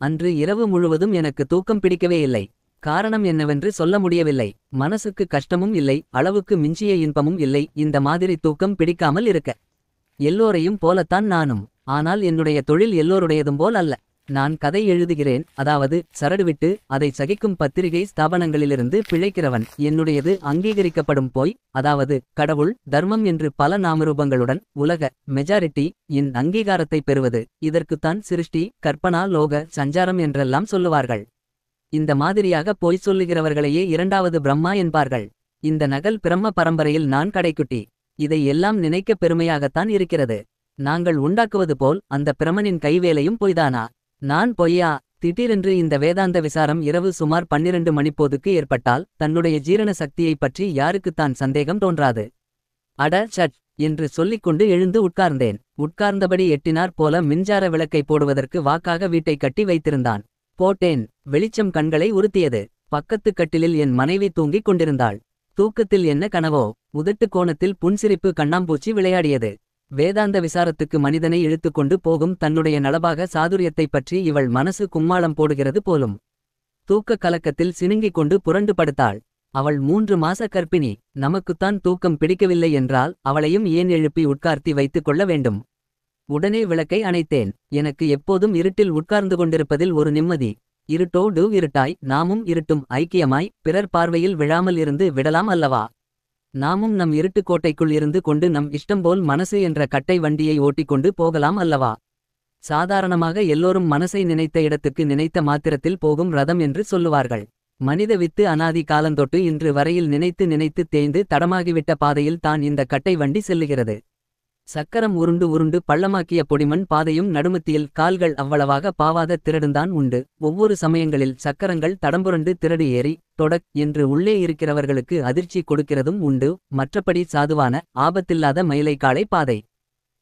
அன்று இரவு முழுவதும் எனக்கு தூக்கம் பிடிக்கவே இல்லை. காரணம் என்னவென்று சொல்ல முடியவில்லை. மனசுக்கு கஷ்டமும் இல்லை, அளவுக்கு மிஞ்சிய இன்பமும் இல்லை. இந்த மாதிரி தூக்கம் பிடிக்காமல் இருக்க எல்லோரையும் போலத்தான் நானும். ஆனால் என்னுடைய தொழில் எல்லோருடையதும் போல் அல்ல. நான் கதை எழுதுகிறேன், அதாவது சரடுவிட்டு அதை சகிக்கும் பத்திரிகை ஸ்தாபனங்களிலிருந்து பிழைக்கிறவன். என்னுடையது அங்கீகரிக்கப்படும் போய், அதாவது கடவுள், தர்மம் என்று பல நாமரூபங்களுடன் உலக மெஜாரிட்டி இன் அங்கீகாரத்தை பெறுவது. இதற்குத்தான் சிருஷ்டி, கற்பனா, லோக சஞ்சாரம் என்றெல்லாம் சொல்லுவார்கள். இந்த மாதிரியாக போய் சொல்லுகிறவர்களையே இரண்டாவது பிரம்மா என்பார்கள். இந்த நகல் பிரம்ம பரம்பரையில் நான் கடைக்குட்டி. இதை எல்லாம் நினைக்க பெருமையாகத்தான் இருக்கிறது. நாங்கள் உண்டாக்குவது போல் அந்த பிரமனின் கைவேலையும் பொய்தானா? நான் பொய்யா? திடீரென்று இந்த வேதாந்த விசாரம் இரவு சுமார் 12 மணிப்போதுக்கு ஏற்பட்டால் தன்னுடைய ஜீரண சக்தியைப் பற்றி யாருக்குத்தான் சந்தேகம் தோன்றாது? அட சட் என்று சொல்லிக்கொண்டு எழுந்து உட்கார்ந்தேன். உட்கார்ந்தபடி எட்டினார் போல மின்சார விளக்கை போடுவதற்கு வாக்காக வீட்டை கட்டி வைத்திருந்தான். போட்டேன். வெளிச்சம் கண்களை உறுத்தியது. பக்கத்து கட்டிலில் என் மனைவி தூங்கிக் கொண்டிருந்தாள். தூக்கத்தில் என்ன கனவோ? உதட்டு கோணத்தில் புன்சிரிப்பு கண்ணாம்பூச்சி விளையாடியது. வேதாந்த விசாரத்துக்கு மனிதனை இழுத்துக்கொண்டு போகும் தன்னுடைய நலபாக சாதுரியத்தைப் பற்றி இவள் மனசு கும்மாளம் போடுகிறது போலும். தூக்க கலக்கத்தில் சினுங்கிக் கொண்டு புரண்டு படுத்தாள். அவள் 3 மாச கர்ப்பிணி. நமக்குத்தான் தூக்கம் பிடிக்கவில்லை என்றால் அவளையும் ஏன் எழுப்பி உட்கார்த்தி வைத்துக் கொள்ள வேண்டும்? உடனே விளக்கை அணைத்தேன். எனக்கு எப்போதும் இருட்டில் உட்கார்ந்து கொண்டிருப்பதில் ஒரு நிம்மதி. இருட்டோடு இருட்டாய் நாமும் இருட்டும் ஐக்கியமாய் பிறர் பார்வையில் விழாமல் இருந்து விடலாம் அல்லவா? நாமும் நம் இருட்டுக்கோட்டைக்குள் இருந்து கொண்டு நம் இஷ்டம்போல் மனசு என்ற கட்டை வண்டியை ஓட்டிக்கொண்டு போகலாம் அல்லவா? சாதாரணமாக எல்லோரும் மனசை நினைத்த இடத்துக்கு நினைத்த மாத்திரத்தில் போகும் ரதம் என்று சொல்லுவார்கள். மனித வித்து அனாதி காலந்தொட்டு இன்று வரையில் நினைத்து நினைத்து தேய்ந்து தடமாகிவிட்ட பாதையில் தான் இந்த கட்டை வண்டி செல்லுகிறது. சக்கரம் உருண்டு உருண்டு பள்ளமாக்கிய பொடிமண் பாதையும் நடுமத்தியில் கால்கள் அவ்வளவாக பாவாத திரடுந்தான் உண்டு. ஒவ்வொரு சமயங்களில் சக்கரங்கள் தடம்புரண்டு திரடு ஏறி தொடக் என்று உள்ளே இருக்கிறவர்களுக்கு அதிர்ச்சி கொடுக்கிறதும் உண்டு. மற்றபடி சாதுவான ஆபத்தில்லாத மயிலைக்காளை பாதை.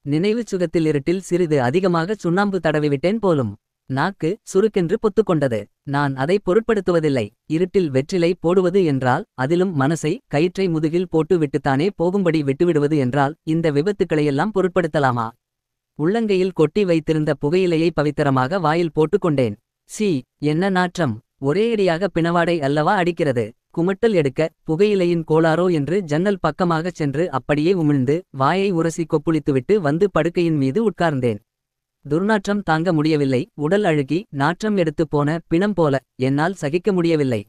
நினைவு சுகத்தில் இருட்டில் சிறிது அதிகமாக சுண்ணாம்பு தடவிவிட்டேன் போலும். நாக்கு சுருக்கென்று பொத்துக்கொண்டது. நான் அதை பொருட்படுத்துவதில்லை. இருட்டில் வெற்றிலை போடுவது என்றால், அதிலும் மனசை கயிற்றை முதுகில் போட்டு விட்டுத்தானே போகும்படி விட்டுவிடுவது என்றால், இந்த விபத்துக்களையெல்லாம் பொருட்படுத்தலாமா? உள்ளங்கையில் கொட்டி வைத்திருந்த புகையிலையை பவித்திரமாக வாயில் போட்டுக்கொண்டேன். சீ, என்ன நாற்றம்! ஒரேயடியாக பிணவாடை அல்லவா அடிக்கிறது. குமட்டல் எடுக்க புகையிலையின் கோளாரோ என்று ஜன்னல் பக்கமாகச் சென்று அப்படியே உமிழ்ந்து வாயை உரசி கொப்புளித்துவிட்டு வந்து படுக்கையின் மீது உட்கார்ந்தேன். துர்நாற்றம் தாங்க முடியவில்லை. உடல் அழுகி நாற்றம் எடுத்து போன பிணம் போல. என்னால் சகிக்க முடியவில்லை.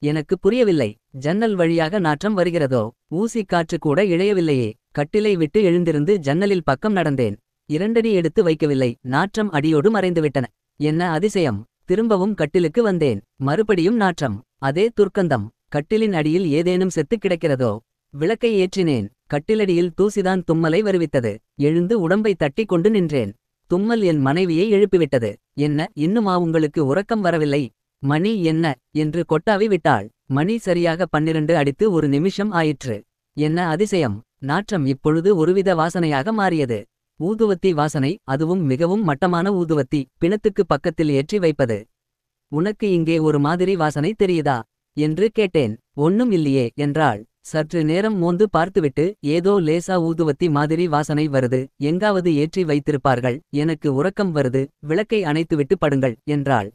எனக்கு புரியவில்லை. ஜன்னல் வழியாக நாற்றம் வருகிறதோ? ஊசி காற்று கூட இழையவில்லையே. கட்டிலை விட்டு எழுந்திருந்து ஜன்னலில் பக்கம் நடந்தேன். 2 அடி எடுத்து வைக்கவில்லை. நாற்றம் அடியோடு மறைந்துவிட்டன. என்ன அதிசயம்! திரும்பவும் கட்டிலுக்கு வந்தேன். மறுபடியும் நாற்றம். அதே துர்க்கந்தம். கட்டிலின் அடியில் ஏதேனும் செத்து கிடக்கிறதோ? விளக்கை ஏற்றினேன். கட்டிலடியில் தூசிதான் தும்மலை வருவித்தது. எழுந்து உடம்பை தட்டி கொண்டு நின்றேன். தும்மல் என் மனைவியை எழுப்பிவிட்டது. என்ன, இன்னுமா உங்களுக்கு உறக்கம் வரவில்லை? மணி என்ன என்று கொட்டாவி விட்டாள். மணி சரியாக 12 அடித்து 1 நிமிஷம் ஆயிற்று. என்ன அதிசயம்! நாற்றம் இப்பொழுது ஒருவித வாசனையாக மாறியது. ஊதுவத்தி வாசனை, அதுவும் மிகவும் மட்டமான ஊதுவத்தி, பிணத்துக்கு பக்கத்தில் ஏற்றி வைப்பது. உனக்கு இங்கே ஒரு மாதிரி வாசனை தெரியுதா என்று கேட்டேன். ஒன்னும் இல்லையே என்றாள். சற்று நேரம் மோந்து பார்த்துவிட்டு, ஏதோ லேசா ஊதுவத்தி மாதிரி வாசனை வருது. எங்காவது ஏற்றி வைத்திருப்பார்கள். எனக்கு உறக்கம் வருது. விளக்கை அணைத்துவிட்டு படுங்கள் என்றாள்.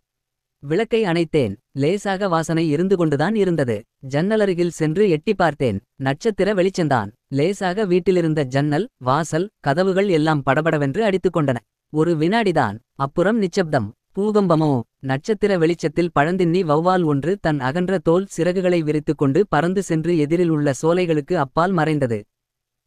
விளக்கை அணைத்தேன். லேசாக வாசனை இருந்து கொண்டுதான் இருந்தது. ஜன்னலருகில் சென்று எட்டி பார்த்தேன். நட்சத்திர வெளிச்சந்தான். லேசாக வீட்டிலிருந்த ஜன்னல், வாசல், கதவுகள் எல்லாம் படபடவென்று அடித்துக்கொண்டன. ஒரு வினாடிதான். அப்புறம் நிச்சப்தம். பூகம்பமோ? நட்சத்திர வெளிச்சத்தில் பழந்தின்னி வௌவால் ஒன்று தன் அகன்ற தோல் சிறகுகளை விரித்துக்கொண்டு பறந்து சென்று எதிரில் உள்ள சோலைகளுக்கு அப்பால் மறைந்தது.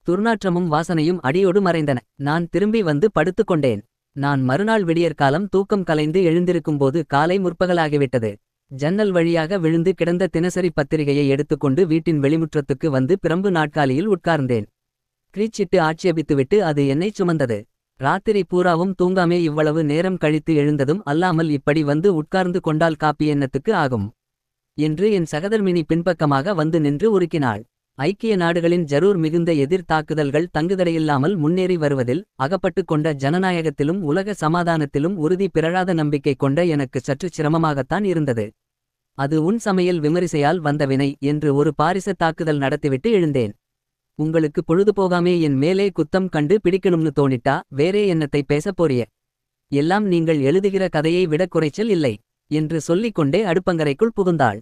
துர்நாற்றமும் வாசனையும் அடியோடு மறைந்தன. நான் திரும்பி வந்து படுத்துக்கொண்டேன். நான் மறுநாள் விடியற்காலம் தூக்கம் கலைந்து எழுந்திருக்கும்போது காலை முற்பகலாகிவிட்டது. ஜன்னல் வழியாக விழுந்து கிடந்த தினசரி பத்திரிகையை எடுத்துக்கொண்டு வீட்டின் வெளிமுற்றத்துக்கு வந்து பிரம்பு நாட்காலியில் உட்கார்ந்தேன். கிரீச்சிட்டு ஆட்சேபித்துவிட்டு அது என்னைச் சுமந்தது. ராத்திரி பூராவும் தூங்காமே இவ்வளவு நேரம் கழித்து எழுந்ததும் அல்லாமல் இப்படி வந்து உட்கார்ந்து கொண்டால் காப்பி என்னத்துக்கு ஆகும் என்று என் சகதர்மினி பின்பக்கமாக வந்து நின்று உருக்கினாள். ஐக்கிய நாடுகளின் ஜரூர் மிகுந்த எதிர் தாக்குதல்கள் தங்குதடையில்லாமல் முன்னேறி வருவதில் அகப்பட்டு கொண்ட ஜனநாயகத்திலும் உலக சமாதானத்திலும் உறுதி பிறழாத நம்பிக்கை கொண்ட எனக்கு சற்று சிரமமாகத்தான் இருந்தது. அது உன் சமையல் விமரிசையால் வந்த வினை என்று ஒரு பாரிச தாக்குதல் நடத்திவிட்டு எழுந்தேன். உங்களுக்கு பொழுது போகாமே என் மேலே குத்தம் கண்டு பிடிக்கணும்னு தோணிட்டா வேறே என்னத்தை பேசப் போறிய? எல்லாம் நீங்கள் எழுதுகிற கதையை விட குறைச்சல் இல்லை என்று சொல்லிக் கொண்டே அடுப்பங்கரைக்குள் புகுந்தாள்.